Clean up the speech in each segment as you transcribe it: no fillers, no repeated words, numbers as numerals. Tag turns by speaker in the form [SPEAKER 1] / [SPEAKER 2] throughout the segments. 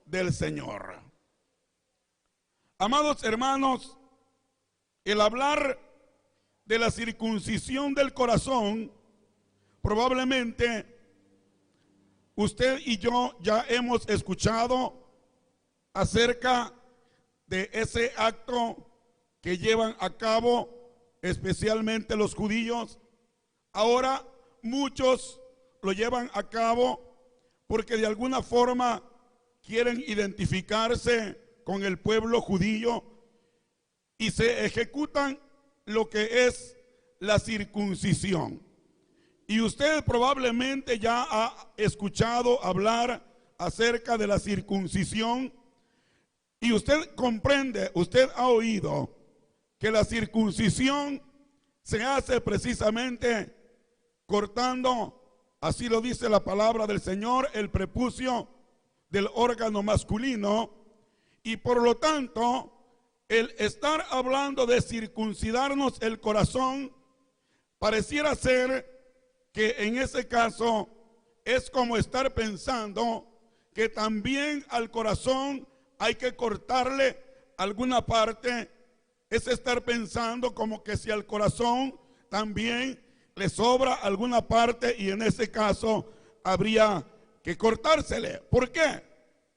[SPEAKER 1] del Señor. Amados hermanos, el hablar de la circuncisión del corazón, probablemente usted y yo ya hemos escuchado acerca de ese acto que llevan a cabo especialmente los judíos. Ahora muchos lo llevan a cabo porque de alguna forma quieren identificarse con el pueblo judío y se ejecutan lo que es la circuncisión. Y usted probablemente ya ha escuchado hablar acerca de la circuncisión y usted comprende, usted ha oído que la circuncisión se hace precisamente cortando, así lo dice la palabra del Señor, el prepucio del órgano masculino. Y por lo tanto, el estar hablando de circuncidarnos el corazón pareciera ser que en ese caso es como estar pensando que también al corazón hay que cortarle alguna parte. Es estar pensando como que si al corazón también le sobra alguna parte y en ese caso habría que cortársele. ¿Por qué?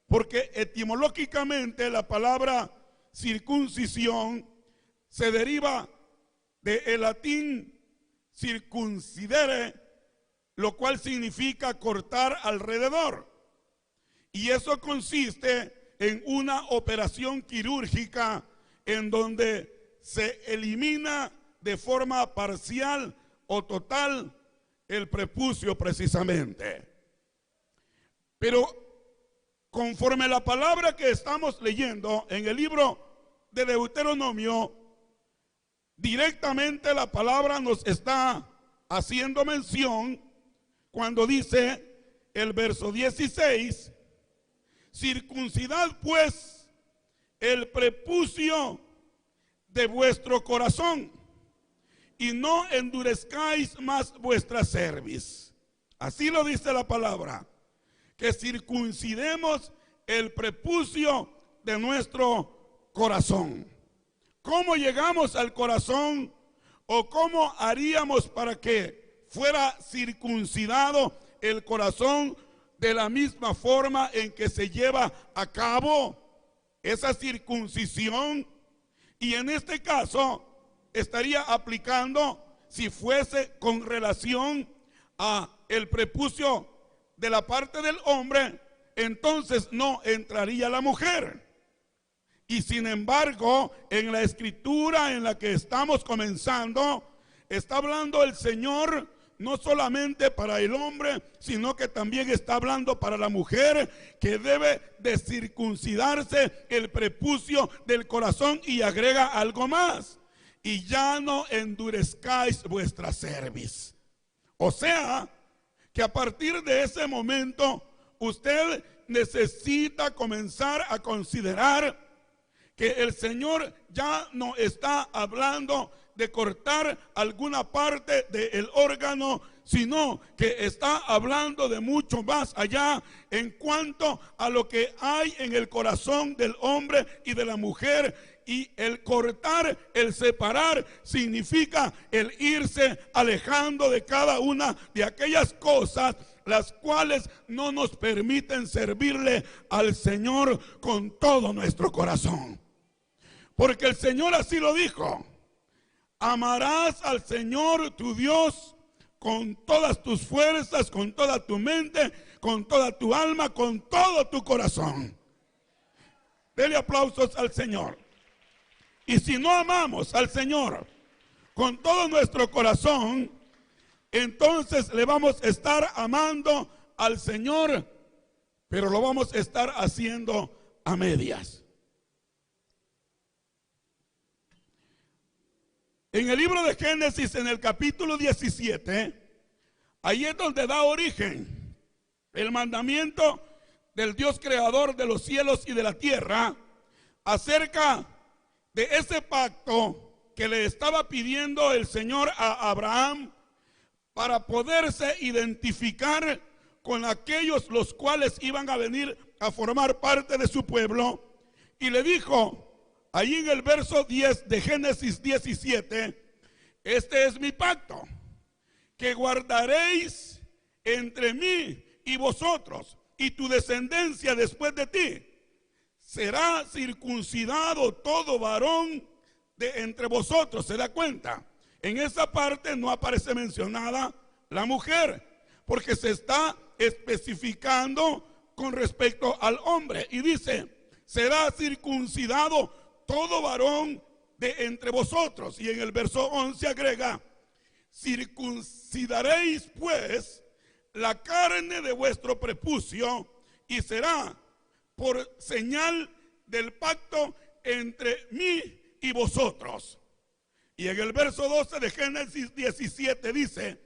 [SPEAKER 1] Porque etimológicamente la palabra circuncisión se deriva del latín circuncidere, lo cual significa cortar alrededor. Y eso consiste en una operación quirúrgica en donde se elimina de forma parcial o total el prepucio precisamente. Pero conforme la palabra que estamos leyendo en el libro de Deuteronomio, directamente la palabra nos está haciendo mención cuando dice el verso 16: circuncidad pues el prepucio de vuestro corazón y no endurezcáis más vuestra cerviz. Así lo dice la palabra, que circuncidemos el prepucio de nuestro corazón. ¿Cómo llegamos al corazón o cómo haríamos para que fuera circuncidado el corazón de la misma forma en que se lleva a cabo esa circuncisión? Y en este caso estaría aplicando si fuese con relación a el prepucio de la parte del hombre, entonces no entraría la mujer. Y sin embargo, en la escritura en la que estamos comenzando, está hablando el Señor no solamente para el hombre, sino que también está hablando para la mujer, que debe de circuncidarse el prepucio del corazón, y agrega algo más: y ya no endurezcáis vuestra cerviz. O sea, que a partir de ese momento usted necesita comenzar a considerar que el Señor ya no está hablando de cortar alguna parte del órgano, sino que está hablando de mucho más allá en cuanto a lo que hay en el corazón del hombre y de la mujer. Y el cortar, el separar, significa el irse alejando de cada una de aquellas cosas las cuales no nos permiten servirle al Señor con todo nuestro corazón. Porque el Señor así lo dijo: amarás al Señor tu Dios con todas tus fuerzas, con toda tu mente, con toda tu alma, con todo tu corazón. Dele aplausos al Señor. Y si no amamos al Señor con todo nuestro corazón, entonces le vamos a estar amando al Señor, pero lo vamos a estar haciendo a medias. En el libro de Génesis, en el capítulo 17, ahí es donde da origen el mandamiento del Dios creador de los cielos y de la tierra acerca de ese pacto que le estaba pidiendo el Señor a Abraham para poderse identificar con aquellos los cuales iban a venir a formar parte de su pueblo. Y le dijo, ahí en el verso 10 de Génesis 17, este es mi pacto, que guardaréis entre mí y vosotros y tu descendencia después de ti. Será circuncidado todo varón de entre vosotros. ¿Se da cuenta? En esa parte no aparece mencionada la mujer, porque se está especificando con respecto al hombre. Y dice, será circuncidado todo varón de entre vosotros. Y en el verso 11 agrega, circuncidaréis pues la carne de vuestro prepucio y será por señal del pacto entre mí y vosotros. Y en el verso 12 de Génesis 17 dice,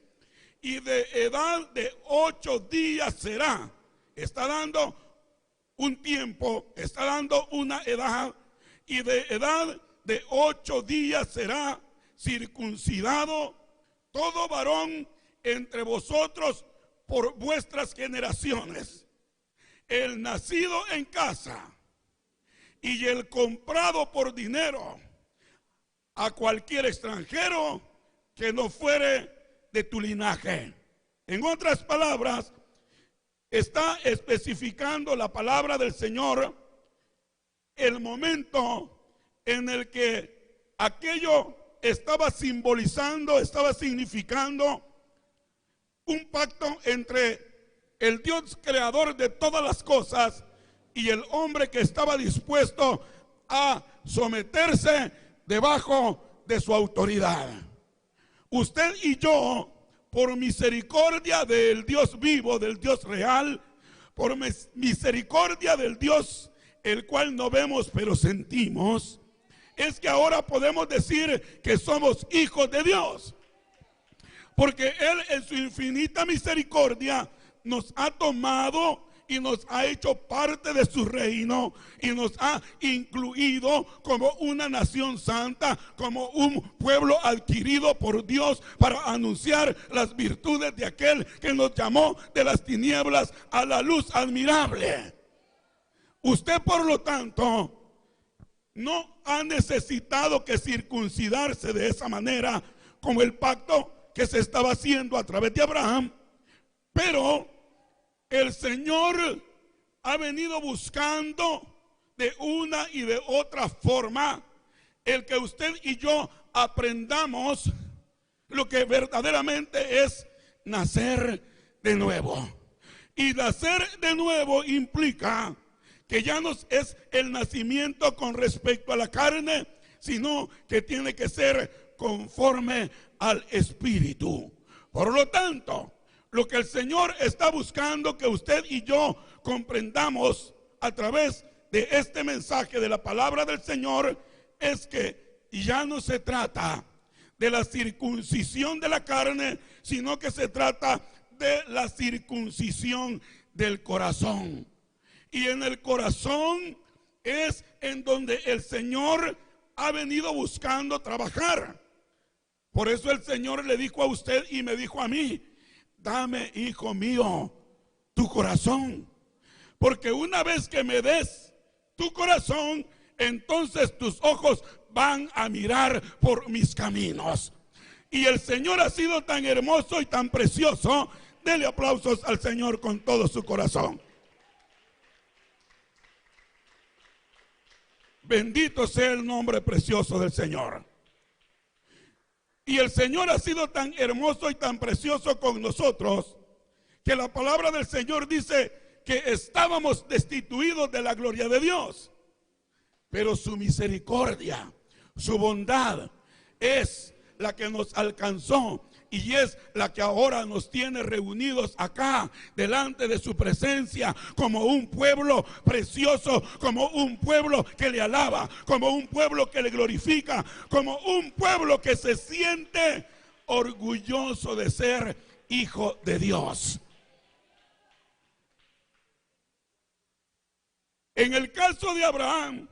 [SPEAKER 1] y de edad de 8 días será. Está dando un tiempo, está dando una edad, y de edad de 8 días será circuncidado todo varón entre vosotros por vuestras generaciones, el nacido en casa y el comprado por dinero a cualquier extranjero que no fuere de tu linaje. En otras palabras, está especificando la palabra del Señor el momento en el que aquello estaba simbolizando, estaba significando un pacto entre el Dios creador de todas las cosas y el hombre que estaba dispuesto a someterse debajo de su autoridad. Usted y yo, por misericordia del Dios vivo, del Dios real, por misericordia del Dios el cual no vemos pero sentimos, es que ahora podemos decir que somos hijos de Dios. Porque Él en su infinita misericordia nos ha tomado y nos ha hecho parte de su reino y nos ha incluido como una nación santa, como un pueblo adquirido por Dios para anunciar las virtudes de aquel que nos llamó de las tinieblas a la luz admirable. Usted, por lo tanto, no ha necesitado que circuncidarse de esa manera como el pacto que se estaba haciendo a través de Abraham, pero el Señor ha venido buscando de una y de otra forma el que usted y yo aprendamos lo que verdaderamente es nacer de nuevo. Y nacer de nuevo implica que ya no es el nacimiento con respecto a la carne, sino que tiene que ser conforme al Espíritu. Por lo tanto, lo que el Señor está buscando que usted y yo comprendamos a través de este mensaje de la palabra del Señor es que ya no se trata de la circuncisión de la carne, sino que se trata de la circuncisión del corazón. Y en el corazón es en donde el Señor ha venido buscando trabajar. Por eso el Señor le dijo a usted y me dijo a mí, dame, hijo mío, tu corazón. Porque una vez que me des tu corazón, entonces tus ojos van a mirar por mis caminos. Y el Señor ha sido tan hermoso y tan precioso. Dele aplausos al Señor con todo su corazón. Bendito sea el nombre precioso del Señor. Y el Señor ha sido tan hermoso y tan precioso con nosotros, que la palabra del Señor dice que estábamos destituidos de la gloria de Dios. Pero su misericordia, su bondad es la que nos alcanzó y es la que ahora nos tiene reunidos acá delante de su presencia como un pueblo precioso, como un pueblo que le alaba, como un pueblo que le glorifica, como un pueblo que se siente orgulloso de ser hijo de Dios. En el caso de Abraham,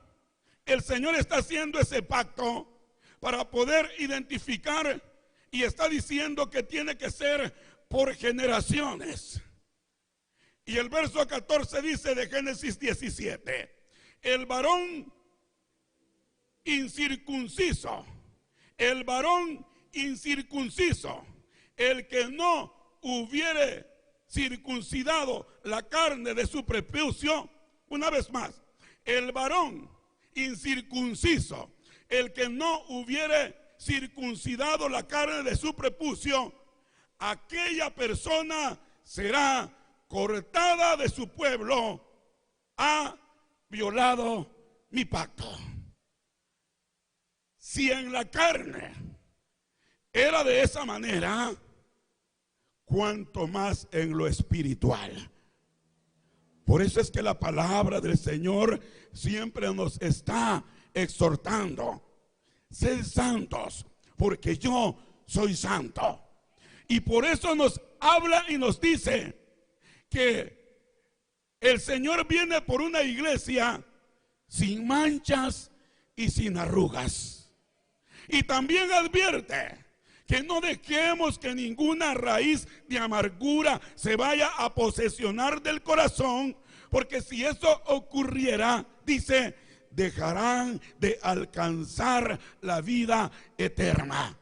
[SPEAKER 1] el Señor está haciendo ese pacto para poder identificar, y está diciendo que tiene que ser por generaciones. Y el verso 14 dice de Génesis 17: el varón incircunciso, el varón incircunciso, el que no hubiere circuncidado la carne de su prepucio. Una vez más, el varón incircunciso, el que no hubiere circuncidado la carne de su prepucio, aquella persona será cortada de su pueblo, ha violado mi pacto. Si en la carne era de esa manera, cuanto más en lo espiritual. Por eso es que la palabra del Señor siempre nos está exhortando: sed santos, porque yo soy santo. Y por eso nos habla y nos dice que el Señor viene por una iglesia sin manchas y sin arrugas. Y también advierte que no dejemos que ninguna raíz de amargura se vaya a posesionar del corazón, porque si eso ocurriera, dice, dejarán de alcanzar la vida eterna.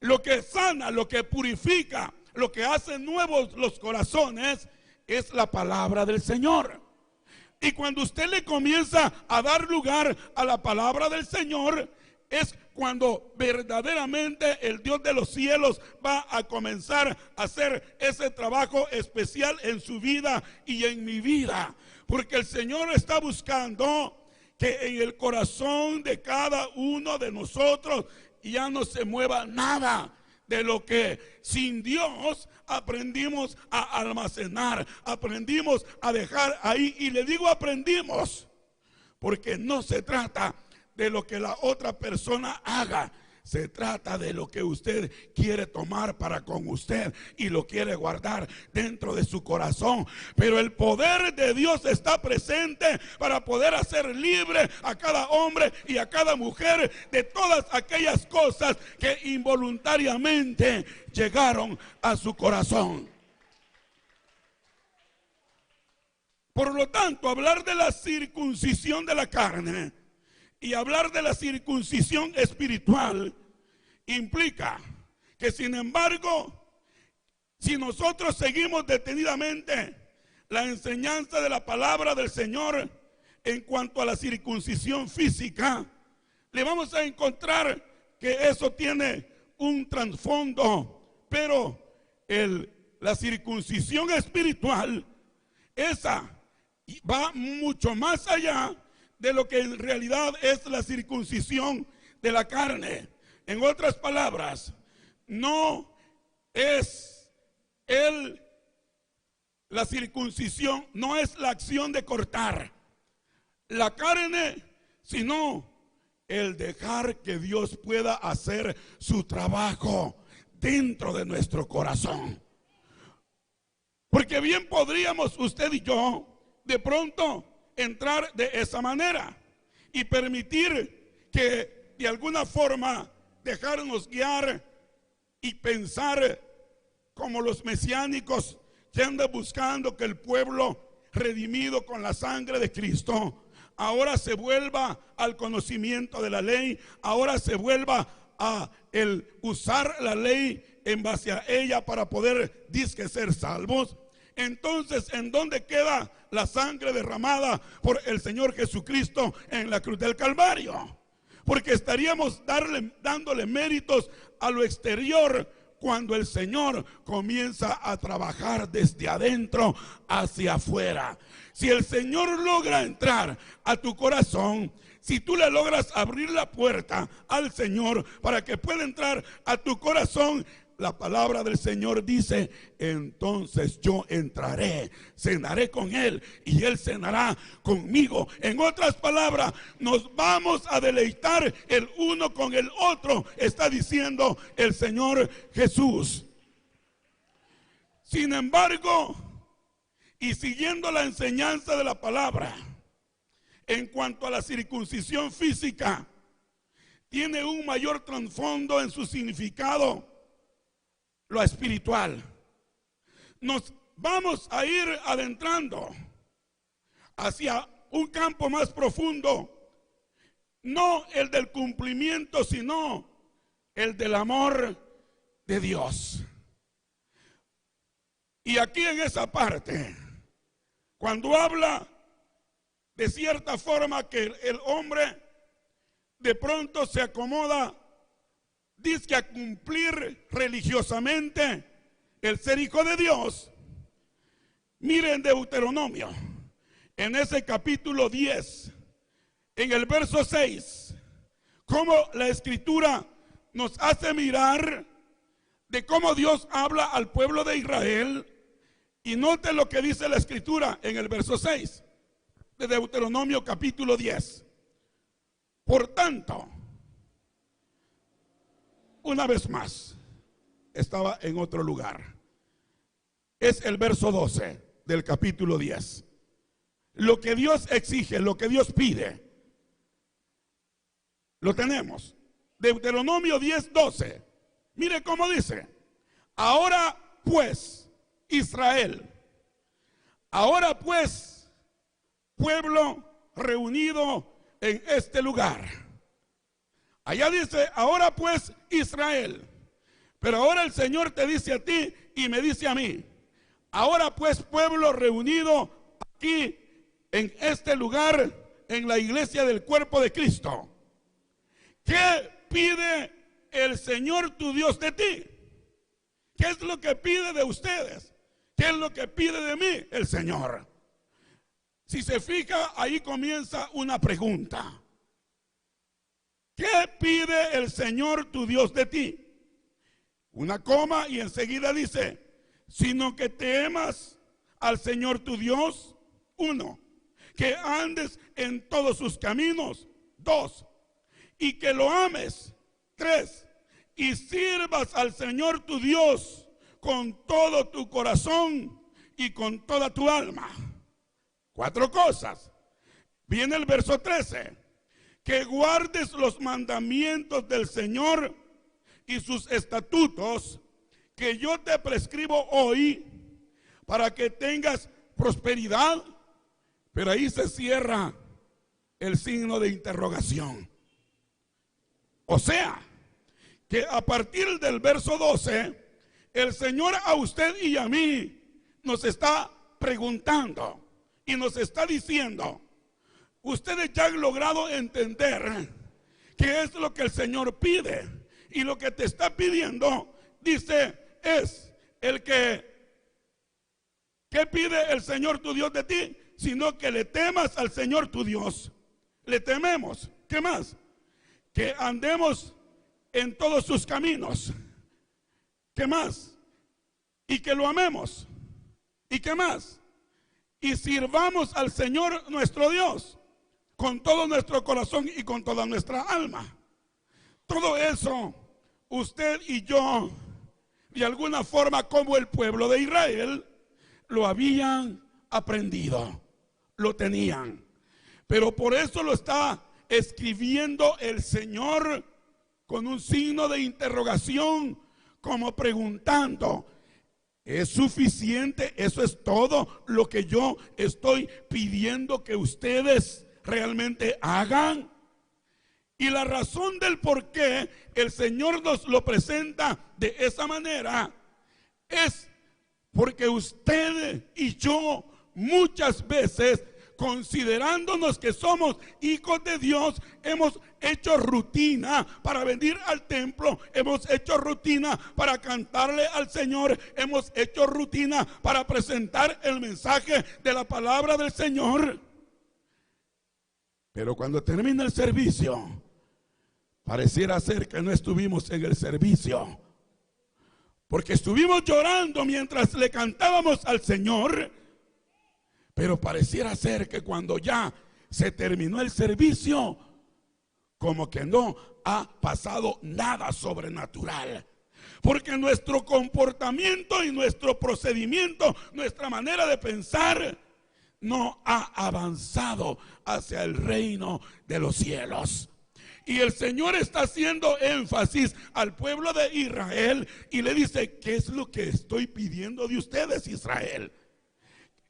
[SPEAKER 1] Lo que sana, lo que purifica, lo que hace nuevos los corazones es la palabra del Señor. Y cuando usted le comienza a dar lugar a la palabra del Señor, es cuando verdaderamente el Dios de los cielos va a comenzar a hacer ese trabajo especial en su vida y en mi vida. Porque el Señor está buscando que en el corazón de cada uno de nosotros ya no se mueva nada de lo que sin Dios aprendimos a almacenar, aprendimos a dejar ahí. Y le digo aprendimos, porque no se trata de lo que la otra persona haga, se trata de lo que usted quiere tomar para con usted y lo quiere guardar dentro de su corazón. Pero el poder de Dios está presente para poder hacer libre a cada hombre y a cada mujer de todas aquellas cosas que involuntariamente llegaron a su corazón. Por lo tanto, hablar de la circuncisión de la carne y hablar de la circuncisión espiritual implica que, sin embargo, si nosotros seguimos detenidamente la enseñanza de la palabra del Señor en cuanto a la circuncisión física, le vamos a encontrar que eso tiene un trasfondo, pero la circuncisión espiritual, esa va mucho más allá de lo que en realidad es la circuncisión de la carne. En otras palabras, no es la circuncisión, no es la acción de cortar la carne, sino el dejar que Dios pueda hacer su trabajo dentro de nuestro corazón. Porque bien podríamos usted y yo de pronto entrar de esa manera y permitir que de alguna forma dejarnos guiar y pensar como los mesiánicos que andan buscando que el pueblo redimido con la sangre de Cristo ahora se vuelva al conocimiento de la ley, ahora se vuelva a el usar la ley en base a ella para poder dizque ser salvos. Entonces, ¿en dónde queda la sangre derramada por el Señor Jesucristo en la cruz del Calvario? Porque estaríamos dándole méritos a lo exterior cuando el Señor comienza a trabajar desde adentro hacia afuera. Si el Señor logra entrar a tu corazón, si tú le logras abrir la puerta al Señor para que pueda entrar a tu corazón, la palabra del Señor dice, entonces yo entraré, cenaré con Él y Él cenará conmigo. En otras palabras, nos vamos a deleitar el uno con el otro, está diciendo el Señor Jesús. Sin embargo, y siguiendo la enseñanza de la palabra, en cuanto a la circuncisión física, tiene un mayor trasfondo en su significado, lo espiritual. Nos vamos a ir adentrando hacia un campo más profundo, no el del cumplimiento, sino el del amor de Dios. Y aquí en esa parte, cuando habla de cierta forma que el hombre de pronto se acomoda, dice a cumplir religiosamente el ser hijo de Dios. Miren Deuteronomio, en ese capítulo 10, en el verso 6, cómo la escritura nos hace mirar de cómo Dios habla al pueblo de Israel. Y note lo que dice la escritura en el verso 6 de Deuteronomio capítulo 10. Por tanto, una vez más, estaba en otro lugar. Es el verso 12 del capítulo 10. Lo que Dios exige, lo que Dios pide, lo tenemos. Deuteronomio 10:12. Mire cómo dice: ahora pues, Israel, ahora pues, pueblo reunido en este lugar. Allá dice: ahora pues, Israel. Pero ahora el Señor te dice a ti y me dice a mí: ahora pues, pueblo reunido aquí en este lugar, en la iglesia del cuerpo de Cristo, ¿qué pide el Señor tu Dios de ti? ¿Qué es lo que pide de ustedes? ¿Qué es lo que pide de mí el Señor? Si se fija, ahí comienza una pregunta. ¿Qué pide el Señor tu Dios de ti? Una coma y enseguida dice: sino que temas al Señor tu Dios. 1, que andes en todos sus caminos. 2, y que lo ames. 3, y sirvas al Señor tu Dios con todo tu corazón y con toda tu alma. 4 cosas. Viene el verso 13: que guardes los mandamientos del Señor y sus estatutos que yo te prescribo hoy, para que tengas prosperidad. Pero ahí se cierra el signo de interrogación. O sea, que a partir del verso 12, el Señor a usted y a mí nos está preguntando y nos está diciendo: ustedes ya han logrado entender qué es lo que el Señor pide, y lo que te está pidiendo, dice, es el que ¿qué pide el Señor tu Dios de ti? Sino que le temas al Señor tu Dios. Le tememos. ¿Qué más? Que andemos en todos sus caminos. ¿Qué más? Y que lo amemos. ¿Y qué más? Y sirvamos al Señor nuestro Dios con todo nuestro corazón y con toda nuestra alma. Todo eso, usted y yo, de alguna forma, como el pueblo de Israel, lo habían aprendido, lo tenían. Pero por eso lo está escribiendo el Señor con un signo de interrogación, como preguntando: ¿es suficiente? ¿Eso es todo lo que yo estoy pidiendo que ustedes realmente hagan? Y la razón del por qué el Señor nos lo presenta de esa manera es porque usted y yo muchas veces, considerándonos que somos hijos de Dios, hemos hecho rutina para venir al templo, hemos hecho rutina para cantarle al Señor, hemos hecho rutina para presentar el mensaje de la palabra del Señor. Pero cuando termina el servicio, pareciera ser que no estuvimos en el servicio, porque estuvimos llorando mientras le cantábamos al Señor. Pero pareciera ser que cuando ya se terminó el servicio, como que no ha pasado nada sobrenatural. Porque nuestro comportamiento y nuestro procedimiento, nuestra manera de pensar, no ha avanzado hacia el reino de los cielos. Y el Señor está haciendo énfasis al pueblo de Israel y le dice: ¿qué es lo que estoy pidiendo de ustedes, Israel?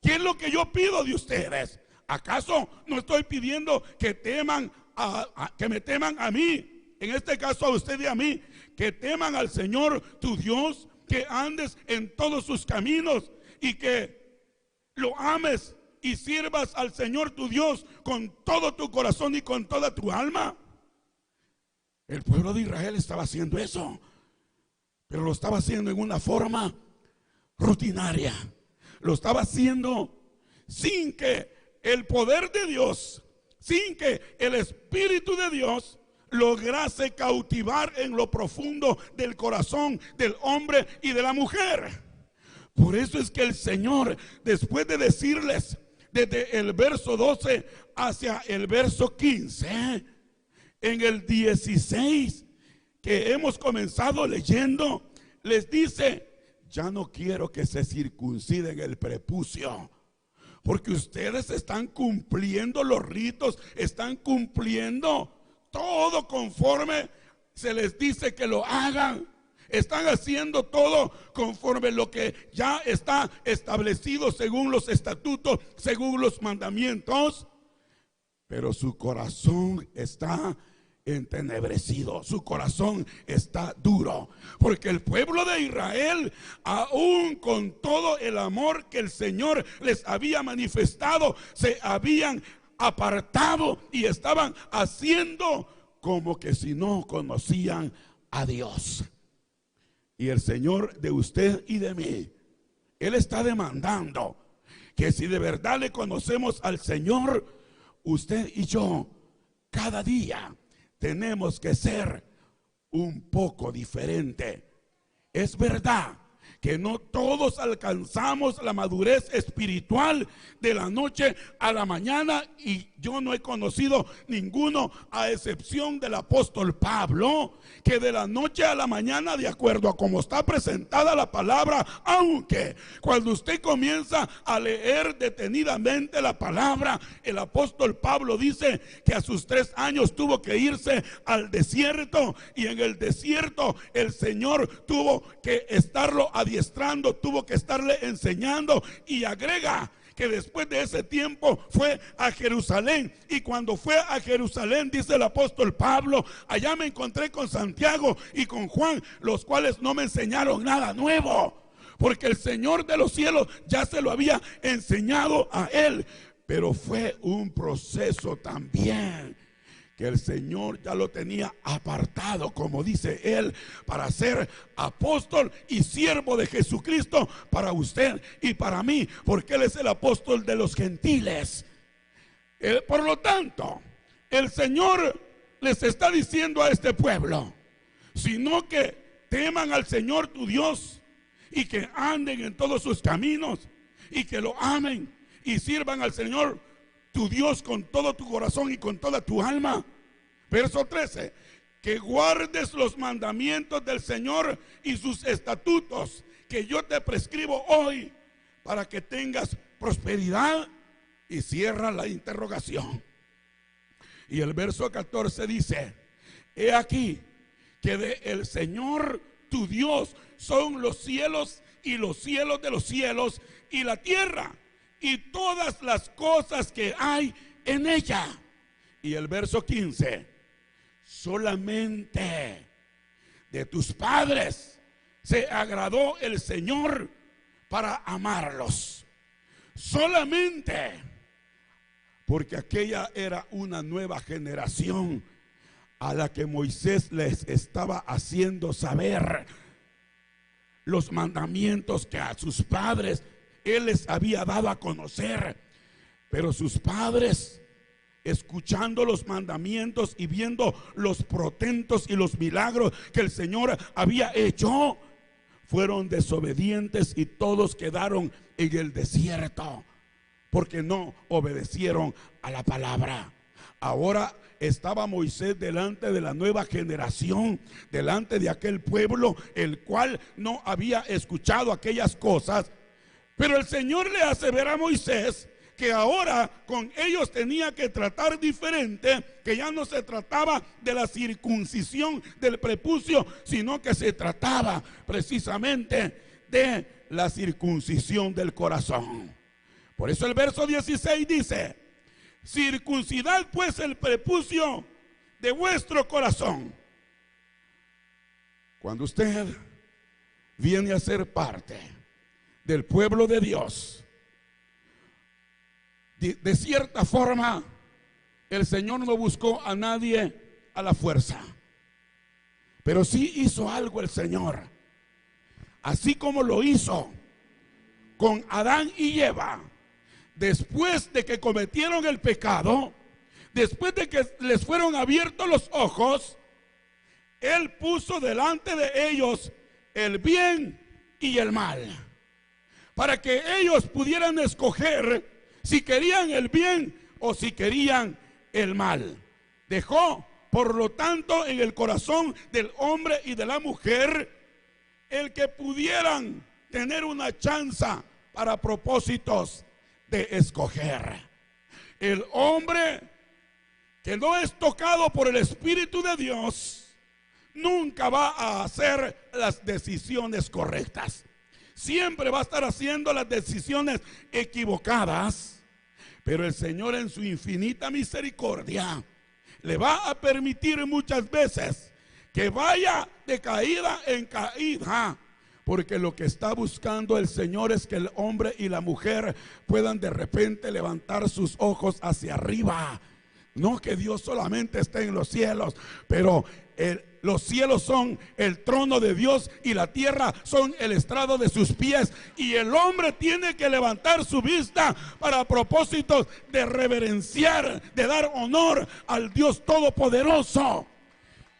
[SPEAKER 1] ¿Qué es lo que yo pido de ustedes? ¿Acaso no estoy pidiendo que teman que me teman a mí? En este caso a usted y a mí, que teman al Señor tu Dios, que andes en todos sus caminos y que lo ames y sirvas al Señor tu Dios con todo tu corazón y con toda tu alma. El pueblo de Israel estaba haciendo eso, pero lo estaba haciendo en una forma rutinaria. Lo estaba haciendo sin que el poder de Dios, sin que el Espíritu de Dios lograse cautivar en lo profundo del corazón del hombre y de la mujer. Por eso es que el Señor, después de decirles desde el verso 12 hacia el verso 15, en el 16 que hemos comenzado leyendo, les dice: ya no quiero que se circunciden el prepucio, porque ustedes están cumpliendo los ritos, están cumpliendo todo conforme se les dice que lo hagan. Están haciendo todo conforme lo que ya está establecido según los estatutos, según los mandamientos. Pero su corazón está entenebrecido, su corazón está duro, porque el pueblo de Israel, aún con todo el amor que el Señor les había manifestado, se habían apartado y estaban haciendo como que si no conocían a Dios. Y el Señor de usted y de mí, Él está demandando que si de verdad le conocemos al Señor, usted y yo cada día tenemos que ser un poco diferente. Es verdad que no todos alcanzamos la madurez espiritual de la noche a la mañana, y yo no he conocido ninguno, a excepción del apóstol Pablo, que de la noche a la mañana, de acuerdo a cómo está presentada la palabra, aunque cuando usted comienza a leer detenidamente la palabra, el apóstol Pablo dice que a sus 3 años tuvo que irse al desierto, y en el desierto el Señor tuvo que estarlo adiestrando, tuvo que estarle enseñando, y agrega que después de ese tiempo fue a Jerusalén, y cuando fue a Jerusalén, dice el apóstol Pablo, allá me encontré con Santiago y con Juan, los cuales no me enseñaron nada nuevo, porque el Señor de los cielos ya se lo había enseñado a él. Pero fue un proceso también, que el Señor ya lo tenía apartado, como dice él, para ser apóstol y siervo de Jesucristo para usted y para mí, porque él es el apóstol de los gentiles. Por lo tanto, el Señor les está diciendo a este pueblo, sino que teman al Señor tu Dios y que anden en todos sus caminos y que lo amen y sirvan al Señor tu Dios con todo tu corazón y con toda tu alma. Verso 13: que guardes los mandamientos del Señor y sus estatutos que yo te prescribo hoy, para que tengas prosperidad. Y cierra la interrogación. Y el verso 14 dice: he aquí que de el Señor tu Dios son los cielos y los cielos de los cielos, y la tierra y todas las cosas que hay en ella. Y el verso 15: solamente de tus padres se agradó el Señor para amarlos. Solamente, porque aquella era una nueva generación a la que Moisés les estaba haciendo saber los mandamientos que a sus padres él les había dado a conocer. Pero sus padres, escuchando los mandamientos y viendo los portentos y los milagros que el Señor había hecho, fueron desobedientes y todos quedaron en el desierto, porque no obedecieron a la palabra. Ahora estaba Moisés delante de la nueva generación, delante de aquel pueblo el cual no había escuchado aquellas cosas. Pero el Señor le hace ver a Moisés que ahora con ellos tenía que tratar diferente, que ya no se trataba de la circuncisión del prepucio, sino que se trataba precisamente de la circuncisión del corazón. Por eso el verso 16 dice: circuncidad pues el prepucio de vuestro corazón. Cuando usted viene a ser parte del pueblo de Dios, de cierta forma, el Señor no buscó a nadie a la fuerza, pero sí hizo algo el Señor, así como lo hizo con Adán y Eva. Después de que cometieron el pecado, después de que les fueron abiertos los ojos, Él puso delante de ellos el bien y el mal, para que ellos pudieran escoger si querían el bien o si querían el mal. Dejó, por lo tanto, en el corazón del hombre y de la mujer el que pudieran tener una chance para propósitos de escoger. El hombre que no es tocado por el Espíritu de Dios nunca va a hacer las decisiones correctas. Siempre va a estar haciendo las decisiones equivocadas. Pero el Señor, en su infinita misericordia, le va a permitir muchas veces que vaya de caída en caída, porque lo que está buscando el Señor es que el hombre y la mujer puedan de repente levantar sus ojos hacia arriba. No que Dios solamente esté en los cielos, pero los cielos son el trono de Dios y la tierra son el estrado de sus pies. Y el hombre tiene que levantar su vista para propósitos de reverenciar, de dar honor al Dios Todopoderoso.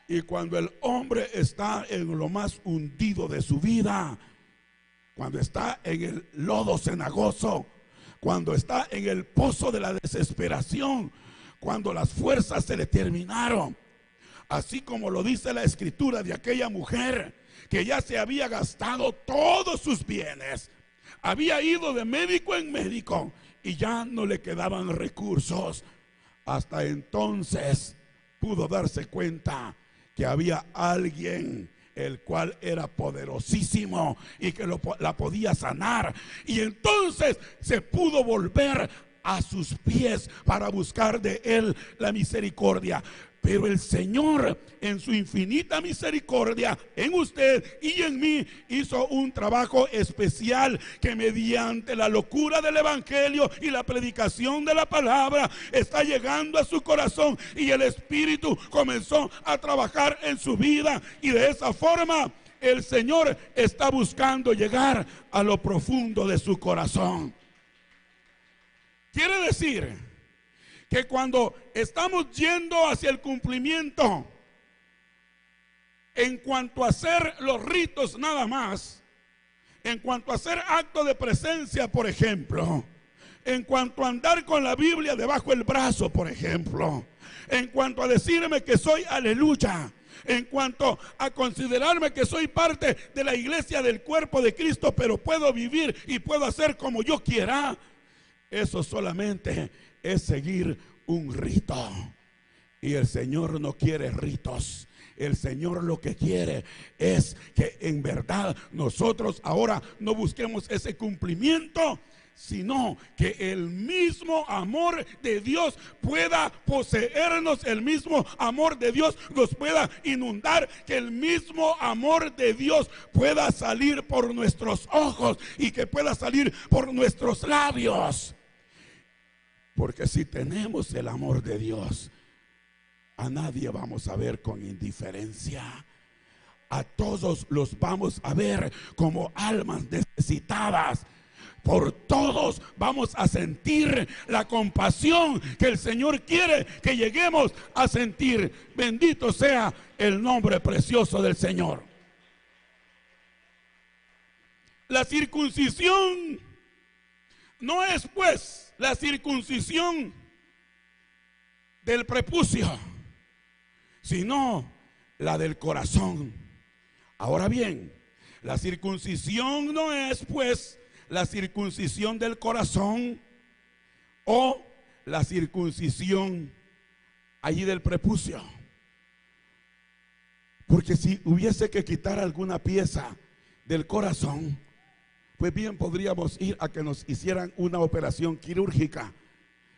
[SPEAKER 1] Y cuando el hombre está en lo más hundido de su vida, cuando está en el lodo cenagoso, cuando está en el pozo de la desesperación, cuando las fuerzas se le terminaron, así como lo dice la escritura de aquella mujer que ya se había gastado todos sus bienes, había ido de médico en médico y ya no le quedaban recursos. Hasta entonces pudo darse cuenta que había alguien el cual era poderosísimo y que la podía sanar. Y entonces se pudo volver a sus pies para buscar de él la misericordia. Pero el Señor, en su infinita misericordia, en usted y en mí, hizo un trabajo especial que mediante la locura del evangelio y la predicación de la palabra está llegando a su corazón, y el Espíritu comenzó a trabajar en su vida, y de esa forma el Señor está buscando llegar a lo profundo de su corazón. Quiere decir que cuando estamos yendo hacia el cumplimiento en cuanto a hacer los ritos nada más, en cuanto a hacer acto de presencia, por ejemplo, en cuanto a andar con la Biblia debajo del brazo, por ejemplo, en cuanto a decirme que soy aleluya, en cuanto a considerarme que soy parte de la iglesia del cuerpo de Cristo, pero puedo vivir y puedo hacer como yo quiera, eso solamente es seguir un rito. Y el Señor no quiere ritos. El Señor lo que quiere es que en verdad nosotros ahora no busquemos ese cumplimiento, sino que el mismo amor de Dios pueda poseernos, el mismo amor de Dios nos pueda inundar, que el mismo amor de Dios pueda salir por nuestros ojos y que pueda salir por nuestros labios. Porque si tenemos el amor de Dios, a nadie vamos a ver con indiferencia. A todos los vamos a ver como almas necesitadas. Por todos vamos a sentir la compasión que el Señor quiere que lleguemos a sentir. Bendito sea el nombre precioso del Señor. La circuncisión no es pues la circuncisión del prepucio, sino la del corazón. Ahora bien, la circuncisión no es pues la circuncisión del corazón o la circuncisión allí del prepucio. Porque si hubiese que quitar alguna pieza del corazón, pues bien podríamos ir a que nos hicieran una operación quirúrgica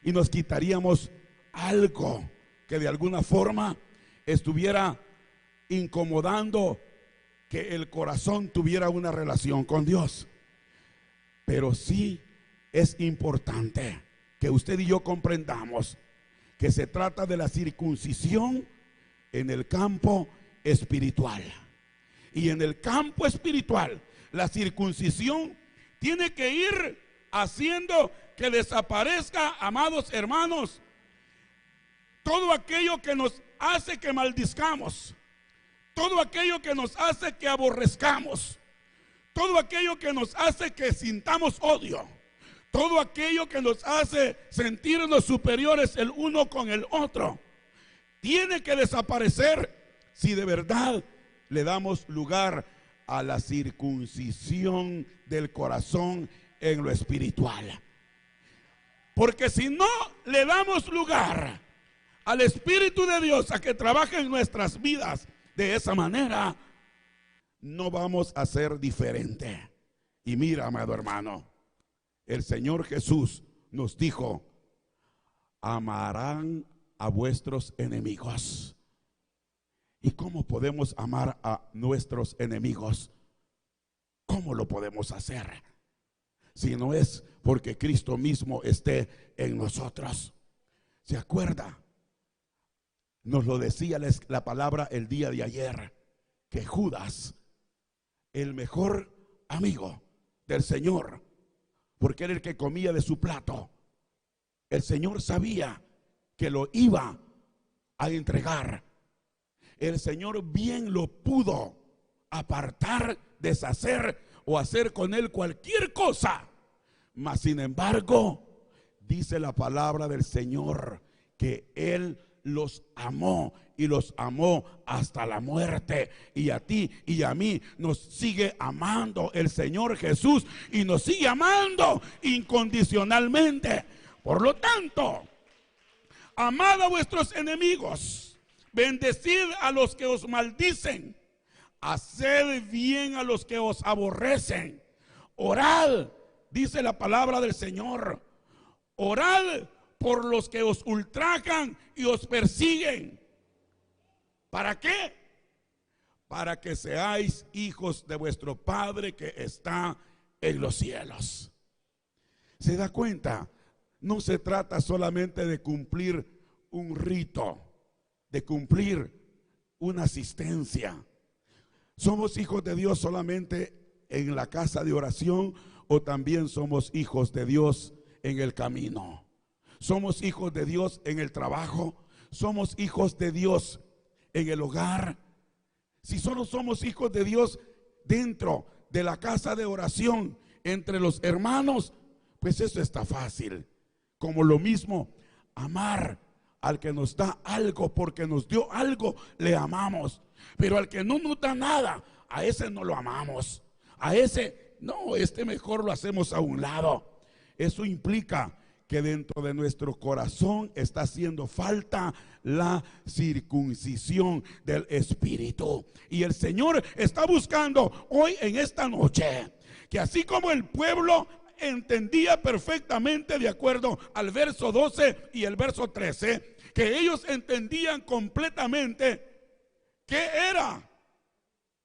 [SPEAKER 1] y nos quitaríamos algo que de alguna forma estuviera incomodando que el corazón tuviera una relación con Dios. Pero sí es importante que usted y yo comprendamos que se trata de la circuncisión en el campo espiritual. Y en el campo espiritual, la circuncisión tiene que ir haciendo que desaparezca, amados hermanos, todo aquello que nos hace que maldizcamos, todo aquello que nos hace que aborrezcamos, todo aquello que nos hace que sintamos odio, todo aquello que nos hace sentirnos superiores el uno con el otro, tiene que desaparecer si de verdad le damos lugar a la circuncisión del corazón en lo espiritual. Porque si no le damos lugar al Espíritu de Dios a que trabaje en nuestras vidas de esa manera, no vamos a ser diferente. Y mira, amado hermano, el Señor Jesús nos dijo: amarán a vuestros enemigos. ¿Y cómo podemos amar a nuestros enemigos? ¿Cómo lo podemos hacer? Si no es porque Cristo mismo esté en nosotros. ¿Se acuerda? Nos lo decía la palabra el día de ayer, que Judas, el mejor amigo del Señor, porque era el que comía de su plato, el Señor sabía que lo iba a entregar. El Señor bien lo pudo apartar, deshacer o hacer con él cualquier cosa. Mas sin embargo, dice la palabra del Señor que Él los amó y los amó hasta la muerte. Y a ti y a mí nos sigue amando el Señor Jesús y nos sigue amando incondicionalmente. Por lo tanto, amad a vuestros enemigos, bendecid a los que os maldicen, haced bien a los que os aborrecen, orad, dice la palabra del Señor, orad por los que os ultrajan y os persiguen. ¿Para qué? Para que seáis hijos de vuestro Padre que está en los cielos. ¿Se da cuenta? No se trata solamente de cumplir un rito, de cumplir una asistencia. ¿Somos hijos de Dios solamente en la casa de oración o también somos hijos de Dios en el camino? ¿Somos hijos de Dios en el trabajo? ¿Somos hijos de Dios en el hogar? Si solo somos hijos de Dios dentro de la casa de oración entre los hermanos, pues eso está fácil. Como lo mismo, amar al que nos da algo, porque nos dio algo, le amamos. Pero al que no nos da nada, a ese no lo amamos. A ese, no, mejor lo hacemos a un lado. Eso implica que dentro de nuestro corazón está haciendo falta la circuncisión del Espíritu. Y el Señor está buscando hoy en esta noche que así como el pueblo entendía perfectamente de acuerdo al verso 12 y el verso 13, que ellos entendían completamente qué era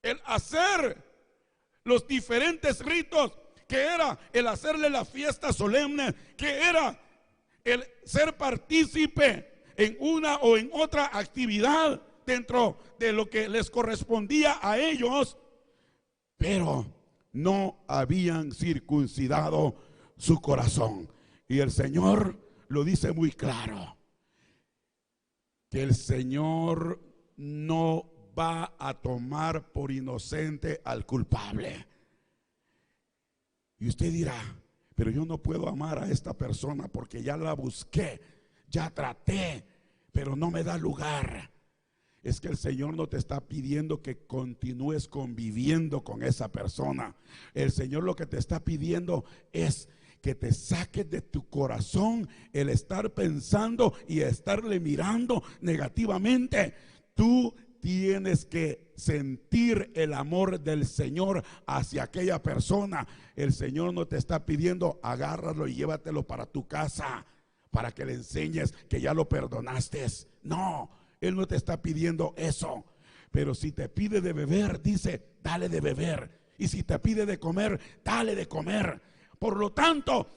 [SPEAKER 1] el hacer los diferentes ritos, que era el hacerle la fiesta solemne, que era el ser partícipe en una o en otra actividad dentro de lo que les correspondía a ellos, pero no habían circuncidado su corazón. Y el Señor lo dice muy claro, que el Señor no va a tomar por inocente al culpable. Y usted dirá, pero yo no puedo amar a esta persona porque ya la busqué, ya traté, pero no me da lugar. Es que el Señor no te está pidiendo que continúes conviviendo con esa persona. El Señor lo que te está pidiendo es que te saques de tu corazón el estar pensando y estarle mirando negativamente. Tú tienes que sentir el amor del Señor hacia aquella persona. El Señor no te está pidiendo agárralo y llévatelo para tu casa, para que le enseñes que ya lo perdonaste. No, Él no te está pidiendo eso. Pero si te pide de beber, dice, dale de beber. Y si te pide de comer, dale de comer. Por lo tanto,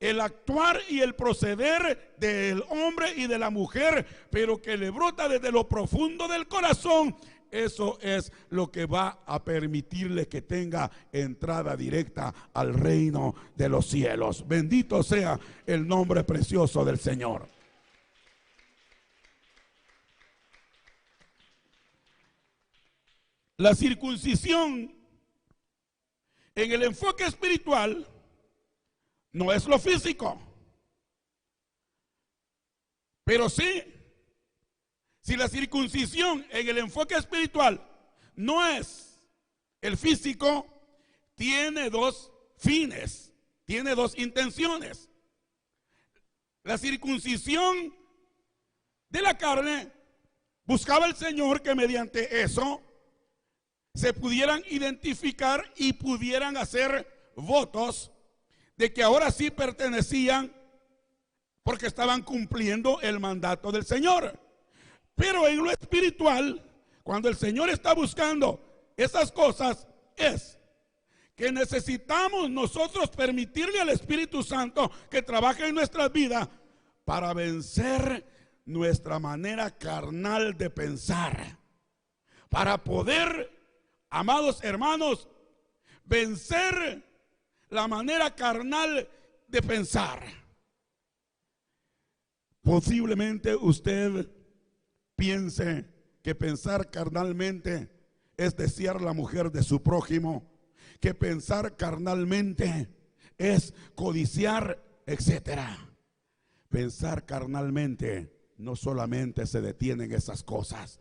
[SPEAKER 1] el actuar y el proceder del hombre y de la mujer, pero que le brota desde lo profundo del corazón, eso es lo que va a permitirle que tenga entrada directa al reino de los cielos. Bendito sea el nombre precioso del Señor. La circuncisión en el enfoque espiritual no es lo físico, pero sí, si la circuncisión en el enfoque espiritual no es el físico, tiene dos fines, tiene dos intenciones. La circuncisión de la carne buscaba el Señor que mediante eso se pudieran identificar y pudieran hacer votos de que ahora sí pertenecían, porque estaban cumpliendo el mandato del Señor. Pero en lo espiritual, cuando el Señor está buscando esas cosas, es que necesitamos nosotros permitirle al Espíritu Santo que trabaje en nuestras vidas para vencer nuestra manera carnal de pensar, para poder, amados hermanos, vencer la manera carnal de pensar. Posiblemente usted piense que pensar carnalmente es desear la mujer de su prójimo, que pensar carnalmente es codiciar, etcétera. Pensar carnalmente no solamente se detiene en esas cosas.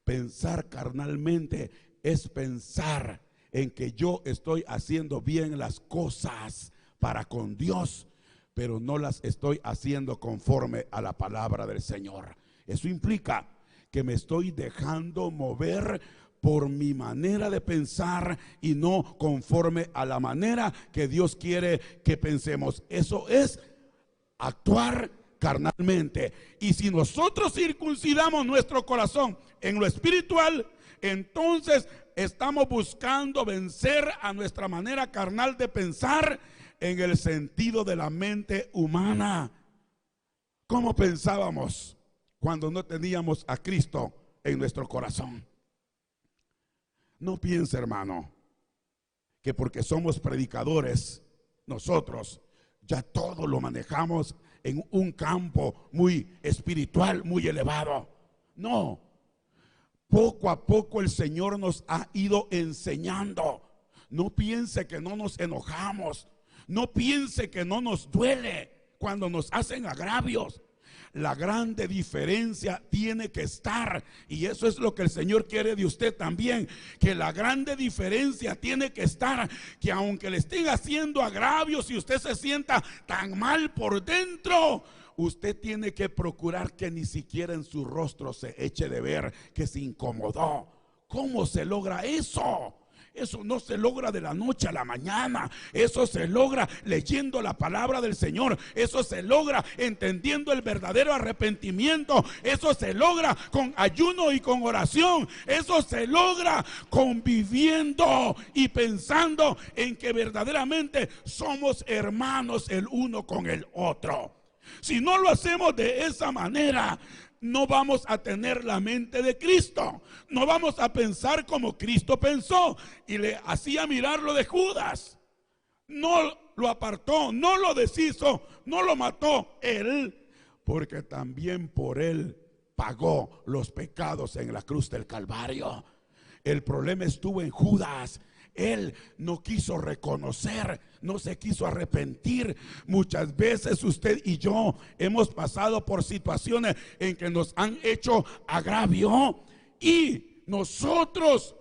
[SPEAKER 1] Pensar carnalmente es pensar en que yo estoy haciendo bien las cosas para con Dios, pero no las estoy haciendo conforme a la palabra del Señor. Eso implica que me estoy dejando mover por mi manera de pensar y no conforme a la manera que Dios quiere que pensemos. Eso es actuar carnalmente. Y si nosotros circuncidamos nuestro corazón en lo espiritual, entonces estamos buscando vencer a nuestra manera carnal de pensar en el sentido de la mente humana. ¿Cómo pensábamos cuando no teníamos a Cristo en nuestro corazón? No piense, hermano, que porque somos predicadores, nosotros ya todo lo manejamos en un campo muy espiritual, muy elevado. No, poco a poco el Señor nos ha ido enseñando. No piense que no nos enojamos, no piense que no nos duele cuando nos hacen agravios. La grande diferencia tiene que estar, y eso es lo que el Señor quiere de usted también, que la grande diferencia tiene que estar, que aunque le estén haciendo agravios y usted se sienta tan mal por dentro, usted tiene que procurar que ni siquiera en su rostro se eche de ver que se incomodó. ¿Cómo se logra eso? Eso no se logra de la noche a la mañana. Eso se logra leyendo la palabra del Señor. Eso se logra entendiendo el verdadero arrepentimiento. Eso se logra con ayuno y con oración. Eso se logra conviviendo y pensando en que verdaderamente somos hermanos el uno con el otro. Si no lo hacemos de esa manera, no vamos a tener la mente de Cristo. No vamos a pensar como Cristo pensó y le hacía mirar lo de Judas. No lo apartó, no lo deshizo, no lo mató él, porque también por él pagó los pecados en la cruz del Calvario. El problema estuvo en Judas. Él no quiso reconocer, no se quiso arrepentir. Muchas veces usted y yo hemos pasado por situaciones en que nos han hecho agravio y nosotros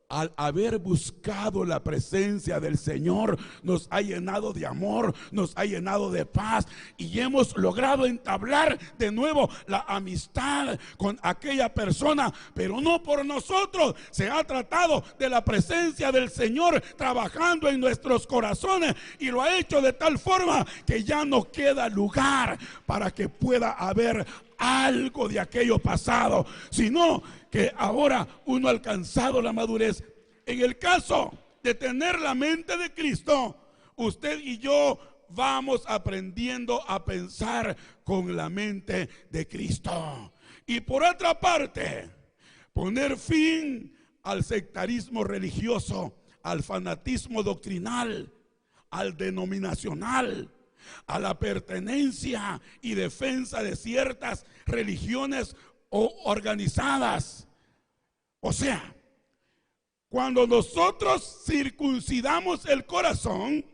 [SPEAKER 1] al haber buscado la presencia del Señor, nos ha llenado de amor, nos ha llenado de paz, y hemos logrado entablar de nuevo la amistad con aquella persona, pero no por nosotros. Se ha tratado de la presencia del Señor trabajando en nuestros corazones, y lo ha hecho de tal forma que ya no queda lugar para que pueda haber algo de aquello pasado, sino que ahora uno ha alcanzado la madurez. En el caso de tener la mente de Cristo, usted y yo vamos aprendiendo a pensar con la mente de Cristo. Y por otra parte, poner fin al sectarismo religioso, al fanatismo doctrinal, al denominacional, a la pertenencia y defensa de ciertas religiones o organizadas. O sea, cuando nosotros circuncidamos el corazón,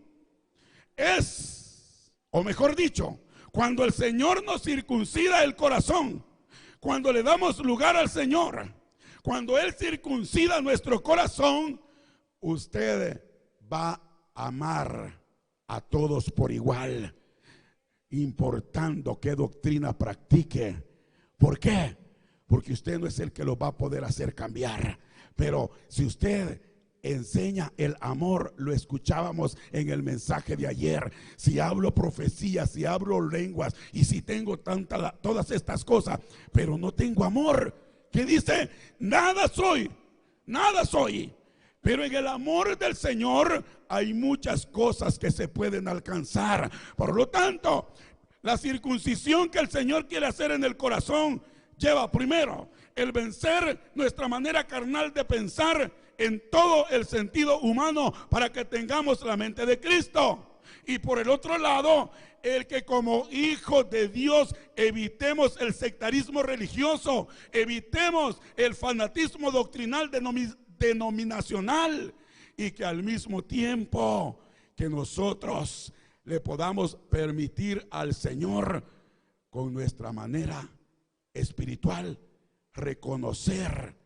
[SPEAKER 1] o mejor dicho, cuando el Señor nos circuncida el corazón, cuando le damos lugar al Señor, cuando Él circuncida nuestro corazón, usted va a amar a todos por igual, importando qué doctrina practique. ¿Por qué? Porque usted no es el que lo va a poder hacer cambiar. Pero si usted enseña el amor, lo escuchábamos en el mensaje de ayer. Si hablo profecías, si hablo lenguas, y si tengo todas estas cosas, pero no tengo amor, ¿qué dice? Nada soy, nada soy. Pero en el amor del Señor hay muchas cosas que se pueden alcanzar. Por lo tanto, la circuncisión que el Señor quiere hacer en el corazón lleva primero el vencer nuestra manera carnal de pensar en todo el sentido humano, para que tengamos la mente de Cristo. Y por el otro lado, el que como hijos de Dios evitemos el sectarismo religioso, evitemos el fanatismo doctrinal denominacional, y que al mismo tiempo que nosotros le podamos permitir al Señor, con nuestra manera espiritual, reconocer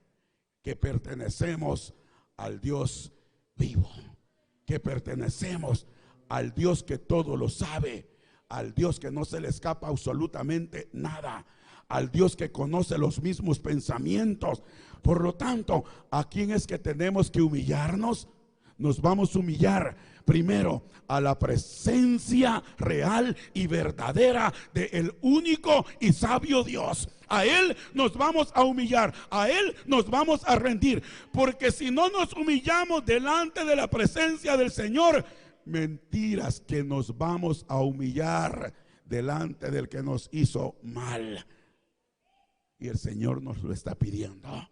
[SPEAKER 1] que pertenecemos al Dios vivo, que pertenecemos al Dios que todo lo sabe, al Dios que no se le escapa absolutamente nada, al Dios que conoce los mismos pensamientos. Por lo tanto, ¿a quién es que tenemos que humillarnos? Nos vamos a humillar primero a la presencia real y verdadera del único y sabio Dios. A Él nos vamos a humillar, a Él nos vamos a rendir, porque si no nos humillamos delante de la presencia del Señor, mentiras que nos vamos a humillar delante del que nos hizo mal. Y el Señor nos lo está pidiendo.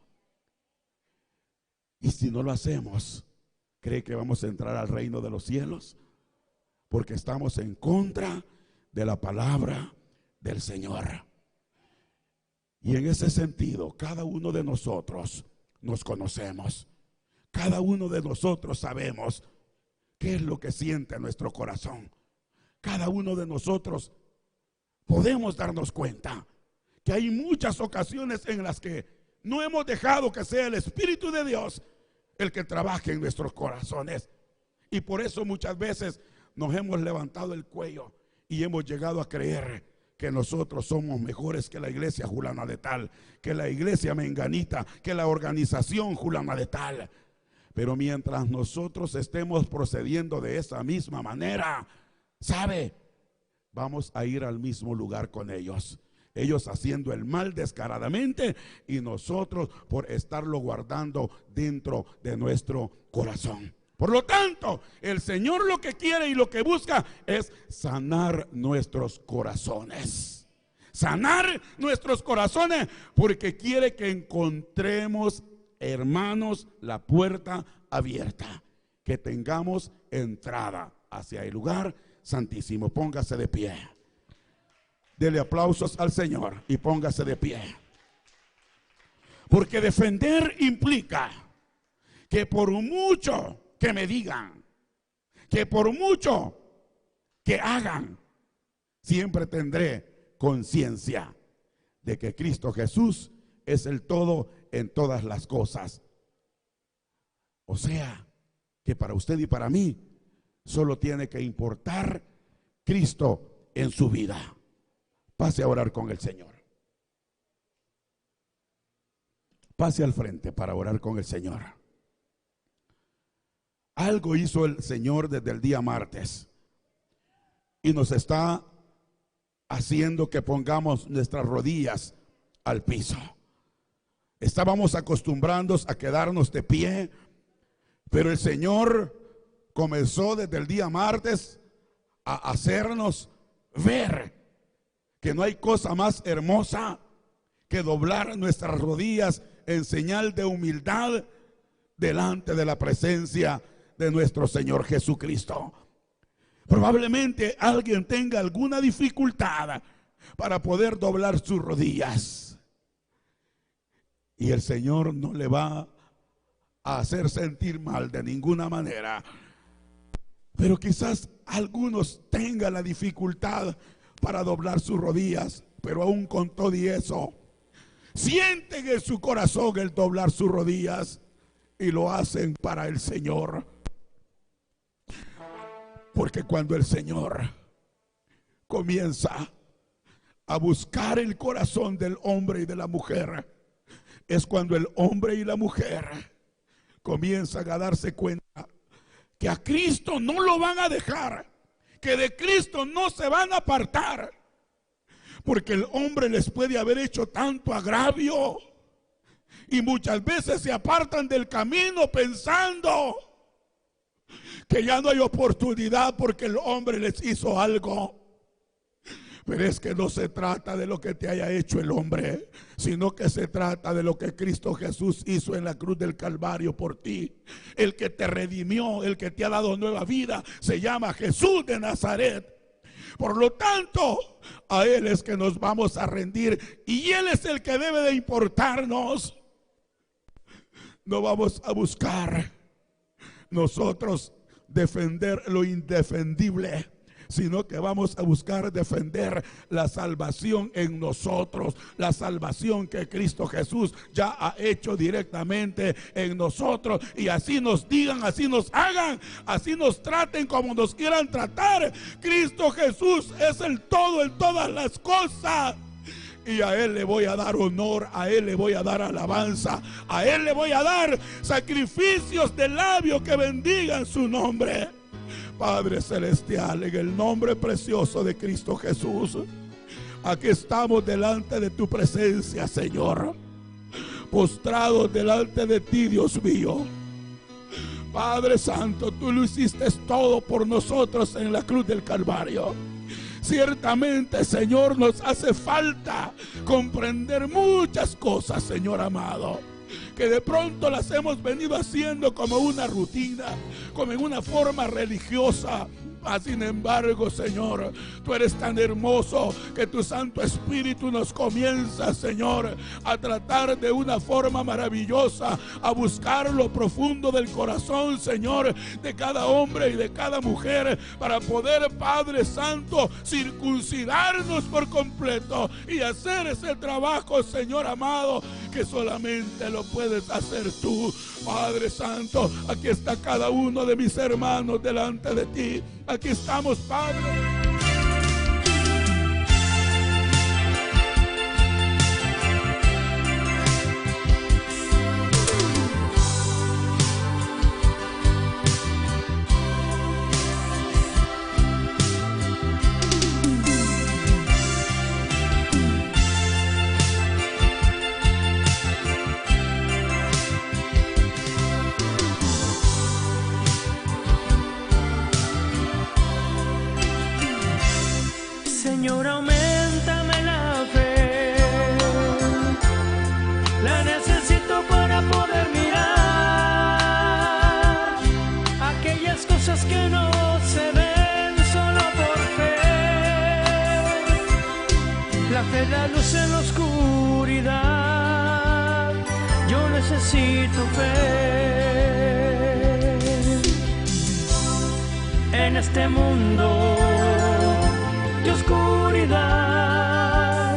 [SPEAKER 1] Y si no lo hacemos, ¿cree que vamos a entrar al reino de los cielos? Porque estamos en contra de la palabra del Señor. Y en ese sentido, cada uno de nosotros nos conocemos. Cada uno de nosotros sabemos qué es lo que siente nuestro corazón. Cada uno de nosotros podemos darnos cuenta que hay muchas ocasiones en las que no hemos dejado que sea el Espíritu de Dios el que trabaje en nuestros corazones. Y por eso muchas veces nos hemos levantado el cuello y hemos llegado a creer que nosotros somos mejores que la iglesia fulana de tal, que la iglesia menganita, que la organización fulana de tal. Pero mientras nosotros estemos procediendo de esa misma manera, ¿sabe? Vamos a ir al mismo lugar con ellos. Ellos haciendo el mal descaradamente, y nosotros por estarlo guardando dentro de nuestro corazón. Por lo tanto, el Señor lo que quiere y lo que busca es sanar nuestros corazones. Sanar nuestros corazones, porque quiere que encontremos, hermanos, la puerta abierta, que tengamos entrada hacia el lugar santísimo. Póngase de pie. Dele aplausos al Señor y póngase de pie. Porque defender implica que por mucho que me digan, que por mucho que hagan, siempre tendré conciencia de que Cristo Jesús es el todo en todas las cosas. O sea, que para usted y para mí solo tiene que importar Cristo en su vida. Pase a orar con el Señor. Pase al frente para orar con el Señor. Algo hizo el Señor desde el día martes y nos está haciendo que pongamos nuestras rodillas al piso. Estábamos acostumbrados a quedarnos de pie, pero el Señor comenzó desde el día martes a hacernos ver que no hay cosa más hermosa que doblar nuestras rodillas en señal de humildad delante de la presencia de nuestro Señor Jesucristo. Probablemente alguien tenga alguna dificultad para poder doblar sus rodillas, y el Señor no le va a hacer sentir mal de ninguna manera. Pero quizás algunos tengan la dificultad para doblar sus rodillas, pero aún con todo y eso, sienten en su corazón el doblar sus rodillas y lo hacen para el Señor. Porque cuando el Señor comienza a buscar el corazón del hombre y de la mujer, es cuando el hombre y la mujer comienzan a darse cuenta que a Cristo no lo van a dejar, que de Cristo no se van a apartar, porque el hombre les puede haber hecho tanto agravio y muchas veces se apartan del camino pensando que ya no hay oportunidad porque el hombre les hizo algo. Pero es que no se trata de lo que te haya hecho el hombre, sino que se trata de lo que Cristo Jesús hizo en la cruz del Calvario por ti. El que te redimió, el que te ha dado nueva vida, se llama Jesús de Nazaret. Por lo tanto, a Él es que nos vamos a rendir y Él es el que debe de importarnos. No vamos a buscar nosotros defender lo indefendible, sino que vamos a buscar defender la salvación en nosotros, la salvación que Cristo Jesús ya ha hecho directamente en nosotros. Y así nos digan, así nos hagan, así nos traten como nos quieran tratar, Cristo Jesús es el todo en todas las cosas. Y a Él le voy a dar honor, a Él le voy a dar alabanza, a Él le voy a dar sacrificios de labios que bendigan su nombre. Padre celestial, en el nombre precioso de Cristo Jesús, aquí estamos delante de tu presencia, Señor, postrados delante de ti, Dios mío. Padre Santo, tú lo hiciste todo por nosotros en la cruz del Calvario. Ciertamente, Señor, nos hace falta comprender muchas cosas, Señor amado, que de pronto las hemos venido haciendo como una rutina, como en una forma religiosa. Sin embargo, Señor, tú eres tan hermoso que tu Santo Espíritu nos comienza, Señor, a tratar de una forma maravillosa, a buscar lo profundo del corazón, Señor, de cada hombre y de cada mujer, para poder, Padre Santo, circuncidarnos por completo y hacer ese trabajo, Señor amado, que solamente lo puedes hacer tú. Padre Santo, aquí está cada uno de mis hermanos delante de ti. Aquí estamos, Padre.
[SPEAKER 2] Señor, auméntame la fe, la necesito para poder mirar aquellas cosas que no se ven solo por fe. La fe da luz en la oscuridad, yo necesito fe en este mundo de oscuridad,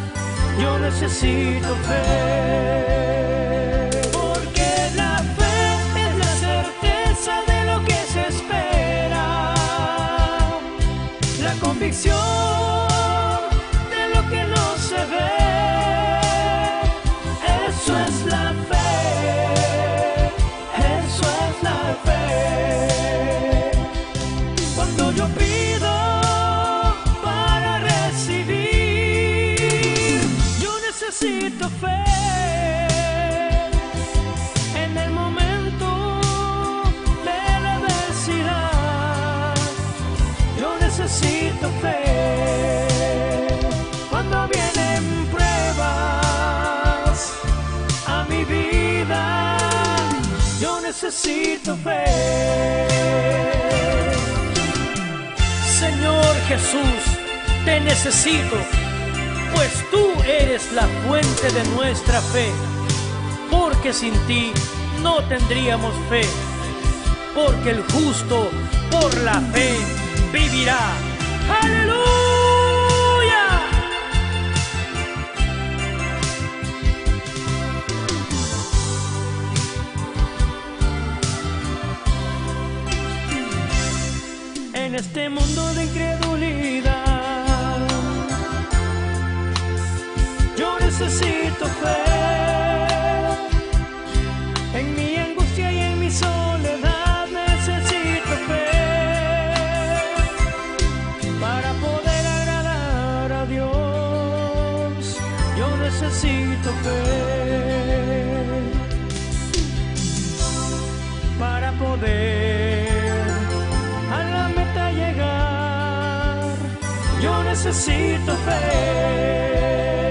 [SPEAKER 2] yo necesito fe, porque la fe es la certeza convicción de lo que no se ve. Eso es la fe, eso es la fe. Cuando yo pido para recibir, yo necesito fe. En el momento de la adversidad, yo necesito fe. Cuando vienen pruebas a mi vida, yo necesito fe.
[SPEAKER 3] Señor Jesús, te necesito, pues tú eres la fuente de nuestra fe, porque sin ti no tendríamos fe, porque el justo por la fe vivirá. ¡Aleluya!
[SPEAKER 2] En este mundo de incredulidad, yo necesito fe. En mi angustia y en mi soledad necesito fe. Para poder agradar a Dios, yo necesito fe. Para poder a la meta llegar, yo necesito fe.